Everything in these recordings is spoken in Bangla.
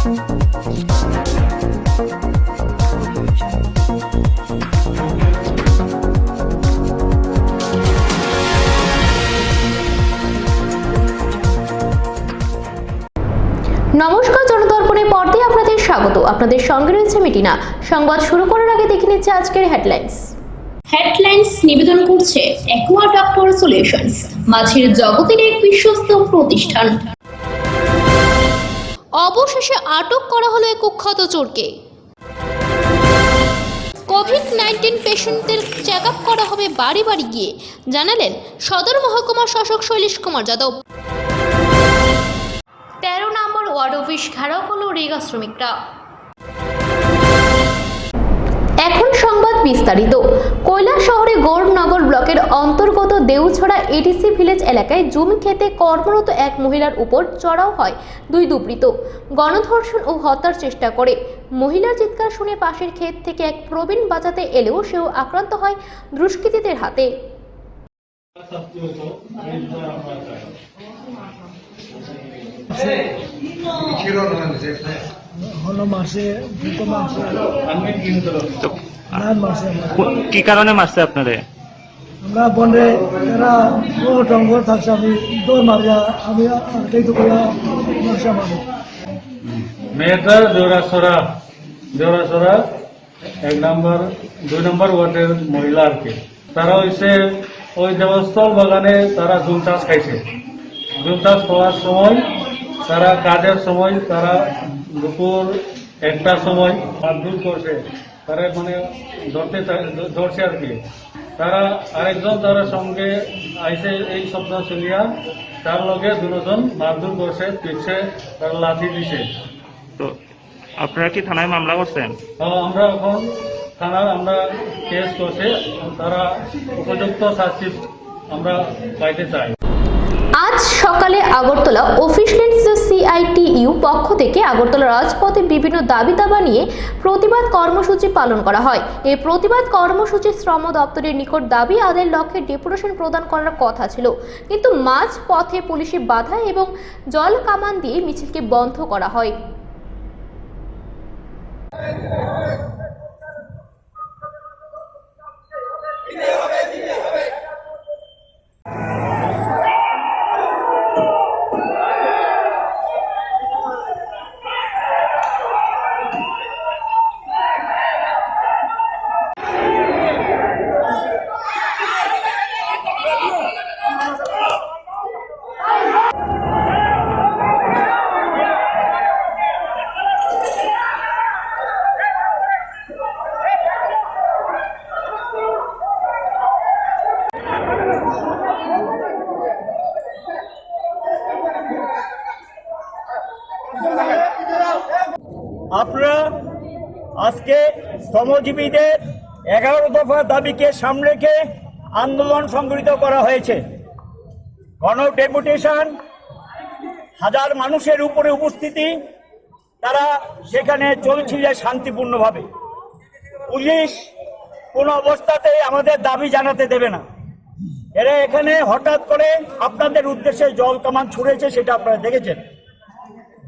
নমস্কার, জনদর্পণের পর্দায় আপনাদের স্বাগত। আপনাদের সঙ্গে রয়েছে মিটিনা। সংবাদ শুরু করার আগে দেখে নিচ্ছে আজকের হেডলাইন্স নিবেদন করছে অ্যাকুয়া ডক্টর সলিউশনস, মাছের জগতের এক বিশ্বস্ত প্রতিষ্ঠান। অবশেষে আটক করা হলো এক কুখ্যাত চোরকে। কোভিড-19 পেশেন্টদের চেক আপ করা হবে বাড়ি বাড়ি গিয়ে, জানালেন সদর মহকুমা শাসক শৈলেশ কুমার যাদব। 13 নম্বর ওয়ার্ড অফিস ঘেরাও করলো রেগা শ্রমিকরা। এখন সংবাদ বিস্তারিত। কৈলাস শহরে গৌরনগর ব্লকের অন্তর্গত দেউছড়া এডিসি ভিলেজ এলাকায় জমি খেতে কর্মরত এক মহিলার উপর চড়াও হয় দুই দুর্বৃত্ত। গণধর্ষণ ও হত্যার চেষ্টা করে। মহিলার চিৎকার শুনে পাশের ক্ষেত থেকে এক প্রবীণ বাঁচাতে এলেও সেও আক্রান্ত হয় দুষ্কৃতীদের হাতে। কি কারণে মারছে আপনারে? আমরা বন্ধে এরা টঙ্গর থাকছে, আমি দৌড় মারিয়া আমি মারছে আমাদের মেয়েটা জোড়াছড়া 2 নম্বর ওয়ার্ডের মহিলা আর কি। তারা হয়েছে ওই দেবস্থল বাগানে তারা জুম চাষ খাইছে। জুম চাষ খাওয়ার সময় তারা কাজের সময় তারা দুপুর 1টার সময় মারধর করছে। তারা মানে ধরছে আর কি। তারা আরেকজন তারা সঙ্গে আইসে এই শব্দ শুনিয়া তার লগে দুজন মারধর করছে, পিছে তারা লাঠি দিছে। তো আপনারা কি থানায় মামলা করছেন? আমরা এখন থানার আমরা কেস করছে, তারা উপযুক্ত শাস্তি আমরা পাইতে চাই। আজ সকালে আগরতলা অফিসিয়ালস সিআইটিইউ পক্ষ থেকে আগরতলা রাজপথে বিভিন্ন দাবি দাবা নিয়ে প্রতিবাদ কর্মসূচি পালন করা হয়। এই প্রতিবাদ কর্মসূচি শ্রম দপ্তরের নিকট দাবি আদায়ের লক্ষ্যে ডেপুটেশন প্রদান করার কথা ছিল, কিন্তু মাঝ পথে পুলিশি বাধা এবং জল কামান দিয়ে মিছিলকে বন্ধ করা হয়। আপনারা আজকে শ্রমজীবীদের 11 দফা দাবিকে সামনে রেখে আন্দোলন সংগঠিত করা হয়েছে। গণ ডেপুটেশন, হাজার মানুষের উপরে উপস্থিতি, তারা সেখানে চলছিল শান্তিপূর্ণভাবে। পুলিশ কোনো অবস্থাতেই আমাদের দাবি জানাতে দেবে না। এরা এখানে হঠাৎ করে আপনাদের উদ্দেশ্যে জল কামান ছুড়েছে, সেটা আপনারা দেখেছেন।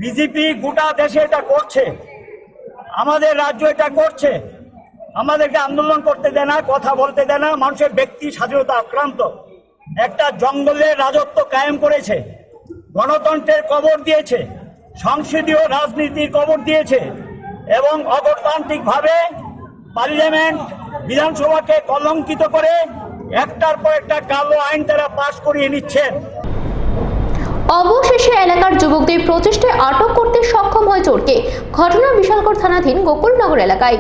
বিজেপি গোটা দেশে এটা করছে, আমাদের রাজ্য এটা করছে। আমাদেরকে আন্দোলন করতে দেয় না, কথা বলতে দেয় না, মানুষের ব্যক্তি স্বাধীনতা আক্রান্ত। একটা জঙ্গলের রাজত্ব কায়েম করেছে, গণতন্ত্রের কবর দিয়েছে, সংসদীয় রাজনীতির কবর দিয়েছে এবং অগণতান্ত্রিকভাবে পার্লামেন্ট বিধানসভাকে কলঙ্কিত করে একটার পর একটা কালো আইন তারা পাশ করিয়ে নিচ্ছেন। অবশেষে এলাকার যুবকদের প্রচেষ্টায় আটক করতে সক্ষম হয় চোরকে। ঘটনা বিশালগড় থানাধীন গোকুলনগর এলাকায়।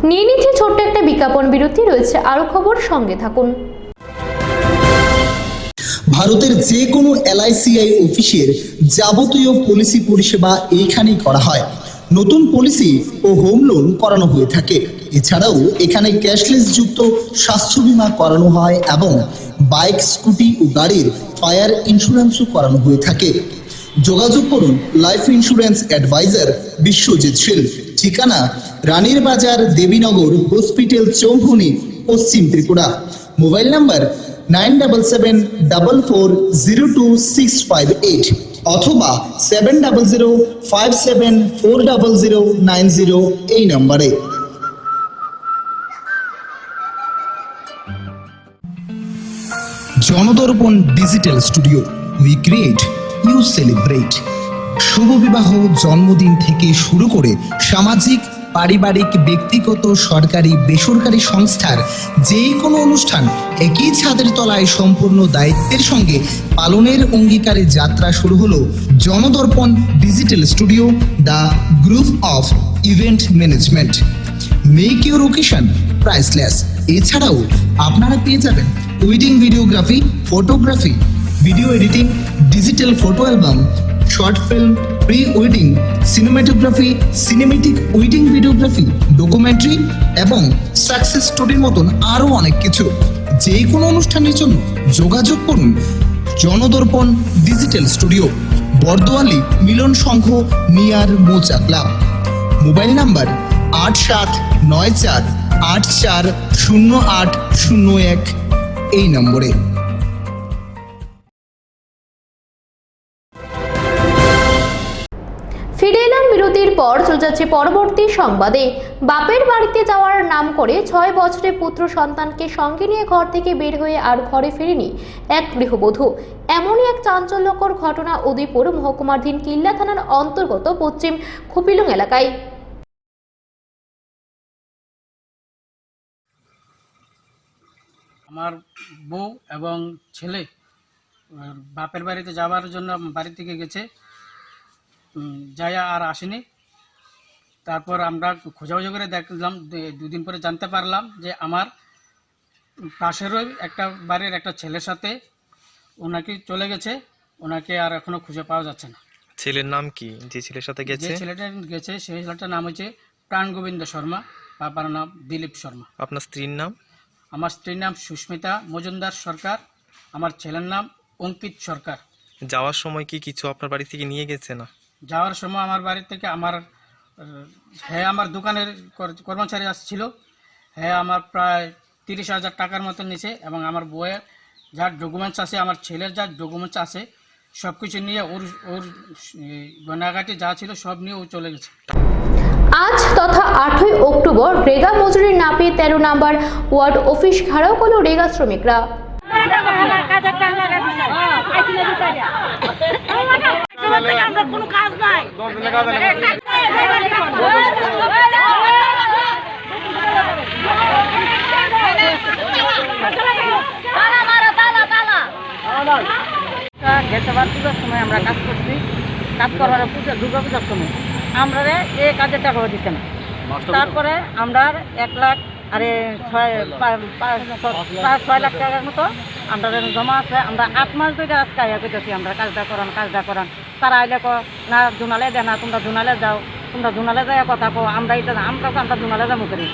নিয়ে নিচ্ছে ছোট্ট একটা বিজ্ঞাপন বিরতি, রয়েছে আরো খবর, সঙ্গে থাকুন। ভারতের যে কোনো এলআইসিআই অফিসের যাবতীয় পলিসি পরিষেবা এইখানেই করা হয়। নতুন পলিসি ও হোম লোন করানো হয়ে থাকে। এছাড়াও এখানে ক্যাশলেস যুক্ত স্বাস্থ্য বীমা করানো হয় এবং বাইক, স্কুটি ও গাড়ির ফায়ার ইন্স্যুরেন্সও করানো হয়ে থাকে। যোগাযোগ করুন লাইফ ইন্স্যুরেন্স অ্যাডভাইজার বিশ্বজিৎ শীল। ঠিকানা রানীর বাজার দেবীনগর হসপিটাল চৌমুহনী পশ্চিম ত্রিপুরা। মোবাইল নাম্বার 9074402658 অথবা 7005740090 এই নম্বরে। Janadarpan digital studio, we create, you celebrate. শুভ বিবাহ, জন্মদিন থেকে শুরু করে সামাজিক, পারিবারিক, ব্যক্তিগত, সরকারি, বেসরকারি সংস্থার যে কোনো অনুষ্ঠান একই ছাদের তলায় সম্পূর্ণ দায়িত্বের সঙ্গে পালনের অঙ্গীকারে যাত্রা শুরু হলো Janadarpan digital studio, the group of event management. Make your occasion priceless. এছাড়াও আপনারা পেয়ে যাবেন wedding videography, photography, video editing, digital photo album, short film, pre wedding, cinematography, cinematic wedding videography, documentary এবং সাকসেস স্টোরির মতন আরও অনেক কিছু। যে কোনো অনুষ্ঠানের জন্য যোগাযোগ করুন জনদর্পণ ডিজিটাল স্টুডিও, বর্দোয়ালি মিলন সংঘ নিয়ার মোচা ক্লাব। মোবাইল নাম্বার 8794840801 এই নম্বরে। ফিরে এলাম বিরতির পর, চলে যাচ্ছে পরবর্তী সংবাদে। বাপের বাড়িতে যাওয়ার নাম করে 6 বছরের পুত্র সন্তানকে সঙ্গে নিয়ে ঘর থেকে বের হয়ে আর ঘরে ফেরেনি এক গৃহবধূ। এমনই এক চাঞ্চল্যকর ঘটনা উদয়পুর মহকুমাধীন কিল্লা থানার অন্তর্গত পশ্চিম খুপিলুং এলাকায়। আমার বউ এবং ছেলে বাপের বাড়িতে যাওয়ার জন্য বাড়ি থেকে গেছে, যাইয়া আর আসেনি। তারপর আমরা খোঁজাখুঁজি করে দেখলাম, 2 দিন পরে জানতে পারলাম যে আমার পাশেরই একটা বাড়ির একটা ছেলের সাথে ওনাকে চলে গেছে, ওনাকে আর এখনো খুঁজে পাওয়া যাচ্ছে না। ছেলের নাম কি যে ছেলের সাথে গেছে? যে ছেলেটা গেছে সেই ছেলেটার নাম হচ্ছে প্রাণ গোবিন্দ শর্মা, বাবার নাম দিলীপ শর্মা। আপনার স্ত্রীর নাম? আমার স্ত্রীর নাম সুস্মিতা মজুমদার সরকার, আমার ছেলের নাম অঙ্কিত সরকার। যাওয়ার সময় কি কিছু আপনার বাড়ি থেকে নিয়ে গেছে না? যাওয়ার সময় আমার বাড়ি থেকে আমার দোকানের কর্মচারী আসছিল, আমার প্রায় 30,000 টাকার মতো নিয়েছে এবং আমার বউয়ের যা ডকুমেন্টস আছে, আমার ছেলের যা ডকুমেন্টস আছে সব কিছু নিয়ে ওর গয়নাগাটি যা ছিল সব নিয়ে ও চলে গেছে। আজ তথা 8ই অক্টোবর রেগা মজুরি না পেয়ে 13 নম্বর ওয়ার্ড অফিস ঘেরাও করল রেগা শ্রমিকরা। আমরা কোনো কাজ নাই। গেছে পুজোর সময় আমরা কাজ করছি, কাজ করার দুর্গা পূজার সময় আমরা এই কাজের টাকা দিচ্ছে না। তারপরে আমরা 1 লাখ আর 6 লাখ টাকার মতো আমরা জমা আছে। আমরা 8 মাস ধরে আজকে আয়া করতেছি আমরা কাজটা করান। তারা আইলে না জোনালে দেয় না, তোমরা জোনালে যাও, তোমরা জোনালে যাই কথা কো, আমরা এটা আমরা জোনালে যাবো করি।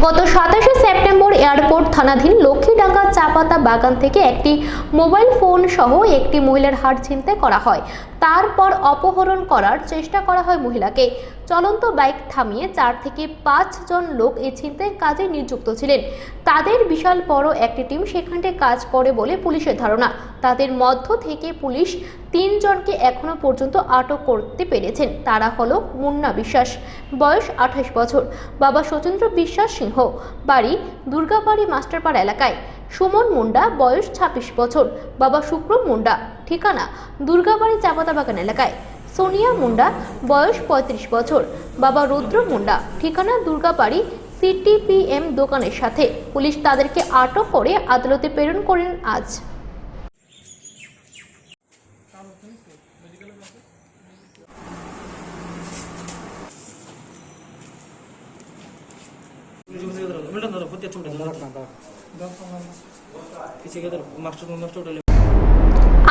গত 27শে সেপ্টেম্বর এয়ারপোর্ট থানাধীন লক্ষ্মীডাঙ্গা চাপাতা বাগান থেকে একটি মোবাইল ফোন সহ একটি মহিলার হার ছিনতাই করা হয়। তারপর অপহরণ করার চেষ্টা করা হয় মহিলাকে। চলন্ত বাইক থামিয়ে 4 থেকে 5 জন লোক এই ছিনতাইয়ের কাজে নিযুক্ত ছিলেন। তাদের বিশাল বড় একটি টিম সেখানে কাজ করে বলে পুলিশের ধারণা। তাদের মধ্য থেকে পুলিশ 3 জনকে এখনো পর্যন্ত আটক করতে পেরেছেন। তারা হলো মুন্না বিশ্বাস, বয়স 28 বছর, বাবা সচেন্দ্র বিশ্বাস সিংহ, বাড়ি দুর্গাবাড়ি মাস্টারপাড়া এলাকায়; সুমন মুন্ডা, বয়স 26 বছর, বাবা শুক্রম মুন্ডা, ঠিকানা দুর্গাবাড়ি চাপাতা বাগান এলাকায়; সোনিয়া মুন্ডা, বয়স 35 বছর, বাবা রুদ্র মুন্ডা, ঠিকানা দুর্গাবাড়ি সিটিপিএম দোকানের সাথে। পুলিশ তাদেরকে আটক করে আদালতে প্রেরণ করেন আজ।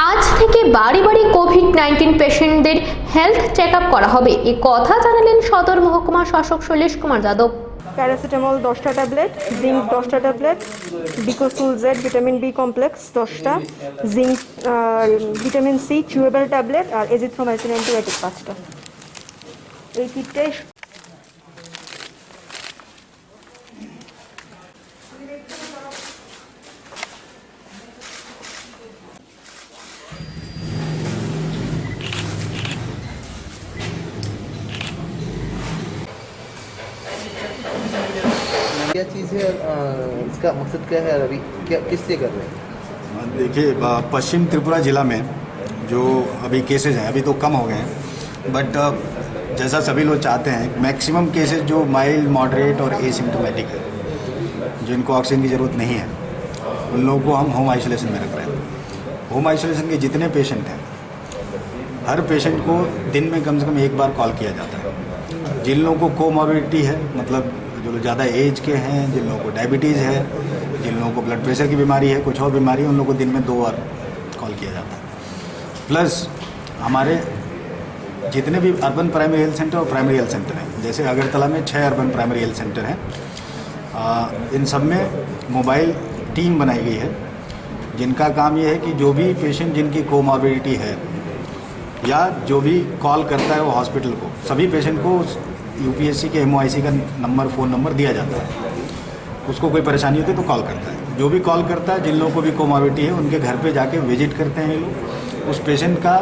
আজ থেকে বাড়ি বাড়ি কোভিড-19 পেশেন্টদের হেলথ চেক আপ করা হবে, এ কথা জানালেন সদর মহকুমা শাসক শৈলেশ কুমার যাদব। প্যারাসিটামল 10টা ট্যাবলেট, জিঙ্ক 10টা tablet, Becosules Z vitamin B complex 10টা, zinc vitamin C chewable tablet আর এজিথ্রোমাইসিন অ্যান্টিবায়োটিক 5টা। এই কিটটাই क्या चीज़ है, इसका मकसद क्या है, अभी क्या किस लिए कर रहे हैं? देखिए, पश्चिम त्रिपुरा जिला में जो अभी केसेस हैं अभी तो कम हो गए हैं, बट जैसा सभी लोग चाहते हैं मैक्सिमम केसेस जो माइल्ड मॉडरेट और एसिम्टोमेटिक है, जिनको ऑक्सीजन की ज़रूरत नहीं है, उन लोगों को हम होम आइसोलेशन में रख रहे हैं। होम आइसोलेशन के जितने पेशेंट हैं, हर पेशेंट को दिन में कम से कम एक बार कॉल किया जाता है। जिन लोगों को कोमॉर्बिडिटी है, मतलब जो लोग ज़्यादा एज के हैं, जिन लोगों को डायबिटीज़ है, जिन लोगों को ब्लड प्रेशर की बीमारी है, कुछ और बीमारी है, उन लोगों को दिन में 2 बार कॉल किया जाता है। प्लस हमारे जितने भी अर्बन प्राइमरी हेल्थ सेंटर और प्राइमरी हेल्थ सेंटर हैं, जैसे अगरतला में 6 अर्बन प्राइमरी हेल्थ सेंटर हैं, इन सब में मोबाइल टीम बनाई गई है, जिनका काम ये है कि जो भी पेशेंट जिनकी कोमॉर्बिडिटी है या जो भी कॉल करता है वो हॉस्पिटल को, सभी पेशेंट को यूपीएससी के MOIC का नंबर, फ़ोन नंबर दिया जाता है। उसको कोई परेशानी होती है तो कॉल करता है। जो भी कॉल करता है, जिन लोगों को भी कोमॉर्बिडिटी है, उनके घर पे जाके विजिट करते हैं ये लोग। उस पेशेंट का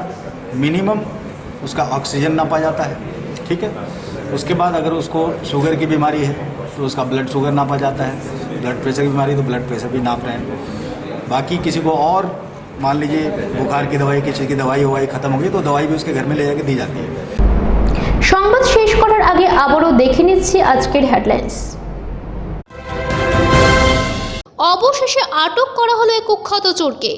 मिनिमम उसका ऑक्सीजन नापा जाता है, ठीक है। उसके बाद अगर उसको शुगर की बीमारी है तो उसका ब्लड शुगर नापा जाता है, ब्लड प्रेशर की बीमारी तो ब्लड प्रेशर भी नाप रहे हैं। बाकी किसी को और मान लीजिए बुखार की दवाई, किसी की दवाई ख़त्म हो गई तो दवाई भी उसके घर में ले जाके दी जाती है। সংবাদ শেষ করার আগে আবারও দেখে নিচ্ছি আজকের হেডলাইন্স। অবশেষে আটক করা হলো এক কুখ্যাত চোরকে।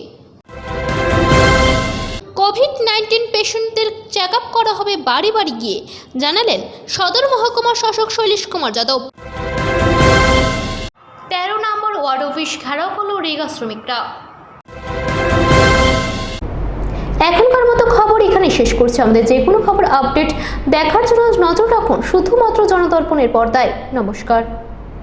কোভিড-19 পেশেন্টদের চেক আপ করা হবে বাড়ি বাড়ি গিয়ে, জানালেন সদর মহকুমার শাসক শৈলেশ কুমার যাদব। 13 নম্বর ওয়ার্ড অফিস ঘেরাও করল রেগা শ্রমিকরা। এখনকার মতো খবর এখানে শেষ করছি। আমাদের যে কোনো খবর আপডেট দেখার জন্য নজর রাখুন শুধুমাত্র জনদর্পণের পর্দায়। নমস্কার।